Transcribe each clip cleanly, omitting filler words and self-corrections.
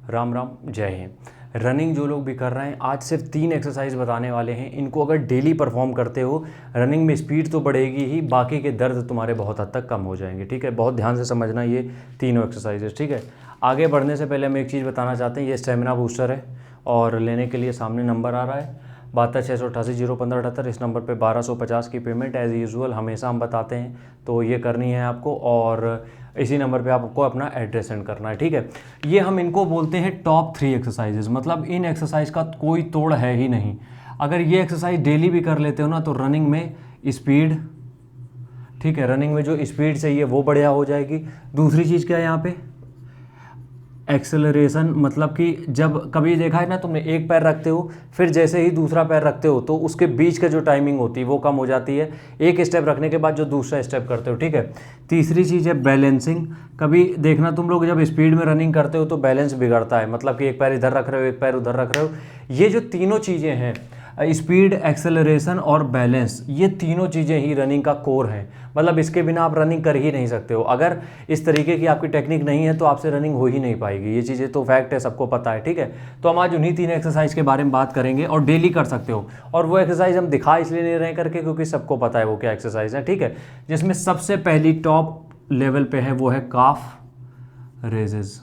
राम राम, जय हिंद। रनिंग जो लोग भी कर रहे हैं, आज सिर्फ 3 एक्सरसाइज बताने वाले हैं। इनको अगर डेली परफॉर्म करते हो, रनिंग में स्पीड तो बढ़ेगी ही, बाकी के दर्द तुम्हारे बहुत हद तक कम हो जाएंगे। ठीक है, बहुत ध्यान से समझना ये तीनों एक्सरसाइजेस। ठीक है, आगे बढ़ने से पहले हम एक चीज़ बताना चाहते हैं, ये स्टेमिना बूस्टर है और लेने के लिए सामने नंबर आ रहा है 72 688 01578। इस नंबर पे 1250 की पेमेंट एज़ यूजुअल हमेशा हम बताते हैं, तो ये करनी है आपको। और इसी नंबर पे आपको अपना एड्रेस सेंड करना है। ठीक है, ये हम इनको बोलते हैं टॉप 3 एक्सरसाइजेज, मतलब इन एक्सरसाइज का कोई तोड़ है ही नहीं। अगर ये एक्सरसाइज डेली भी कर लेते हो ना, तो रनिंग में स्पीड, ठीक है, रनिंग में जो स्पीड चाहिए वो बढ़िया हो जाएगी। दूसरी चीज़ क्या है यहाँ पे, एक्सेलरेशन, मतलब कि जब कभी देखा है ना तुमने, एक पैर रखते हो फिर जैसे ही दूसरा पैर रखते हो तो उसके बीच का जो टाइमिंग होती है वो कम हो जाती है, एक स्टेप रखने के बाद जो दूसरा स्टेप करते हो। ठीक है, तीसरी चीज़ है बैलेंसिंग। कभी देखना तुम लोग जब स्पीड में रनिंग करते हो तो बैलेंस बिगड़ता है, मतलब कि एक पैर इधर रख रहे हो, एक पैर उधर रख रहे हो। ये जो तीनों चीज़ें हैं, स्पीड, एक्सेलरेशन और बैलेंस, ये तीनों चीज़ें ही रनिंग का कोर हैं। मतलब इसके बिना आप रनिंग कर ही नहीं सकते हो। अगर इस तरीके की आपकी टेक्निक नहीं है तो आपसे रनिंग हो ही नहीं पाएगी। ये चीज़ें तो फैक्ट है, सबको पता है। ठीक है, तो हम आज उन्हीं 3 एक्सरसाइज के बारे में बात करेंगे और डेली कर सकते हो। और वो एक्सरसाइज हम दिखा इसलिए नहीं रहे करके क्योंकि सबको पता है वो क्या एक्सरसाइज है। ठीक है, जिसमें सबसे पहली टॉप लेवल पे है वो है काफ रेजेस।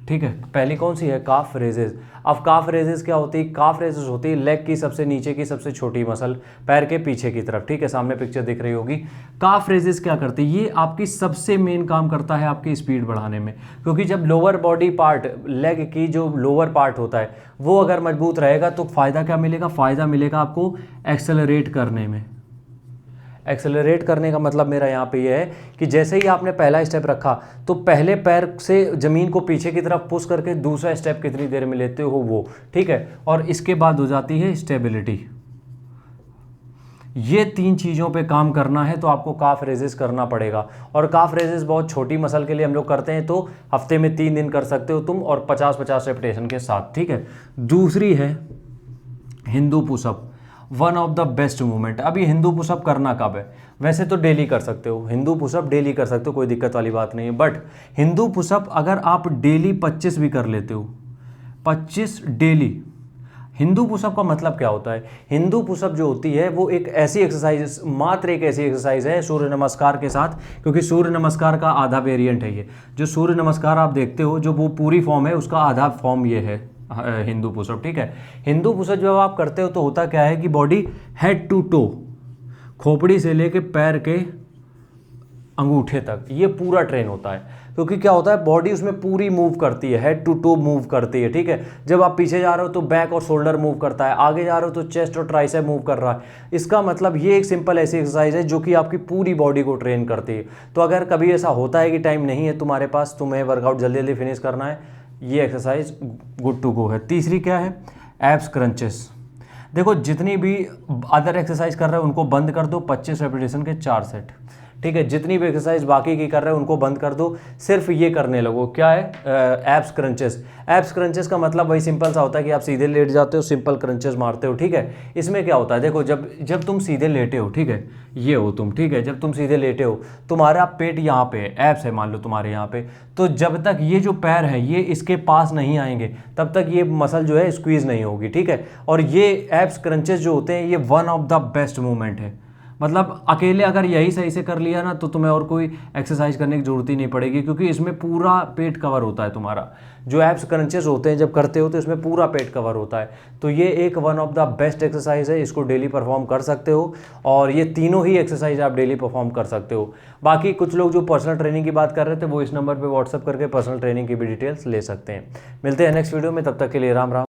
ठीक है, पहली कौन सी है, काफ रेजेस। अब काफ रेजेस क्या होती है, काफ रेजेस होती है लेग की सबसे नीचे की सबसे छोटी मसल, पैर के पीछे की तरफ। ठीक है, सामने पिक्चर दिख रही होगी। काफ रेजेस क्या करती है, ये आपकी सबसे मेन काम करता है आपकी स्पीड बढ़ाने में। क्योंकि जब लोअर बॉडी पार्ट, लेग की जो लोअर पार्ट होता है वो अगर मजबूत रहेगा तो फ़ायदा क्या मिलेगा, फ़ायदा मिलेगा आपको एक्सेलरेट करने में। एक्सेलरेट करने का मतलब मेरा यहाँ पे ये है कि जैसे ही आपने पहला स्टेप रखा तो पहले पैर से ज़मीन को पीछे की तरफ पुश करके दूसरा स्टेप कितनी देर में लेते हो वो। ठीक है, और इसके बाद हो जाती है स्टेबिलिटी। ये 3 चीज़ों पे काम करना है तो आपको काफ रेजेस करना पड़ेगा। और काफ रेजेस बहुत छोटी मसल के लिए हम लोग करते हैं, तो हफ्ते में 3 दिन कर सकते हो तुम, और 50-50 रेपिटेशन के साथ। ठीक है, दूसरी है Hindu pushup, one of the best movement. अब ये हिंदू पुशअप करना कब है, वैसे तो डेली कर सकते हो, हिंदू पुशअप डेली कर सकते हो, कोई दिक्कत वाली बात नहीं है। बट हिंदू पुशअप अगर आप डेली 25 भी कर लेते हो, 25 डेली। हिंदू पुशअप का मतलब क्या होता है, हिंदू पुशअप जो होती है वो एक ऐसी एक्सरसाइज, मात्र एक ऐसी एक्सरसाइज है सूर्य नमस्कार के साथ, क्योंकि सूर्य नमस्कार का आधा वेरिएंट है ये। जो सूर्य नमस्कार आप देखते हो, जो वो पूरी फॉर्म है, उसका आधा फॉर्म ये है हिंदू पुशअप। ठीक है, हिंदू पुशअप जब आप करते हो तो होता क्या है कि बॉडी हेड टू टो, खोपड़ी से लेके पैर के अंगूठे तक, ये पूरा ट्रेन होता है। क्योंकि क्या होता है, बॉडी उसमें पूरी मूव करती है, हेड टू टो मूव करती है। ठीक है, जब आप पीछे जा रहे हो तो बैक और शोल्डर मूव करता है, आगे जा रहे हो तो चेस्ट और ट्राइसेप मूव कर रहा है। इसका मतलब ये एक सिंपल ऐसी एक्सरसाइज है जो कि आपकी पूरी बॉडी को ट्रेन करती है। तो अगर कभी ऐसा होता है कि टाइम नहीं है तुम्हारे पास, तुम्हें वर्कआउट जल्दी जल्दी फिनिश करना है, ये एक्सरसाइज गुड टू गो है। तीसरी क्या है, एब्स क्रंचेस। देखो जितनी भी अदर एक्सरसाइज कर रहे हो उनको बंद कर दो, 25 रेपिटेशन के 4 सेट। ठीक है, जितनी भी एक्सरसाइज बाकी की कर रहे हो उनको बंद कर दो, सिर्फ ये करने लगो। क्या है, एब्स क्रंचेस। एब्स क्रंचेस का मतलब वही सिंपल सा होता है कि आप सीधे लेट जाते हो, सिंपल क्रंचेस मारते हो। ठीक है, इसमें क्या होता है, देखो जब जब तुम सीधे लेटे हो, ठीक है, ये हो तुम, ठीक है, जब तुम सीधे लेटे हो तुम्हारा पेट यहाँ पे है, एब्स है मान लो तुम्हारे यहाँ पे, तो जब तक ये जो पैर है ये इसके पास नहीं आएंगे तब तक ये मसल जो है स्क्वीज नहीं होगी। ठीक है, और ये एब्स क्रंचेस जो होते हैं ये one of the best movement है। मतलब अकेले अगर यही सही से कर लिया ना तो तुम्हें और कोई एक्सरसाइज करने की जरूरत ही नहीं पड़ेगी, क्योंकि इसमें पूरा पेट कवर होता है तुम्हारा। जो एब्स क्रंचेस होते हैं जब करते हो तो इसमें पूरा पेट कवर होता है। तो ये एक one of the best exercise है, इसको डेली परफॉर्म कर सकते हो। और ये तीनों ही एक्सरसाइज आप डेली परफॉर्म कर सकते हो। बाकी कुछ लोग जो पर्सनल ट्रेनिंग की बात कर रहे थे वो इस नंबर पर व्हाट्सअप करके पर्सनल ट्रेनिंग की भी डिटेल्स ले सकते हैं। मिलते हैं नेक्स्ट वीडियो में, तब तक के लिए राम राम।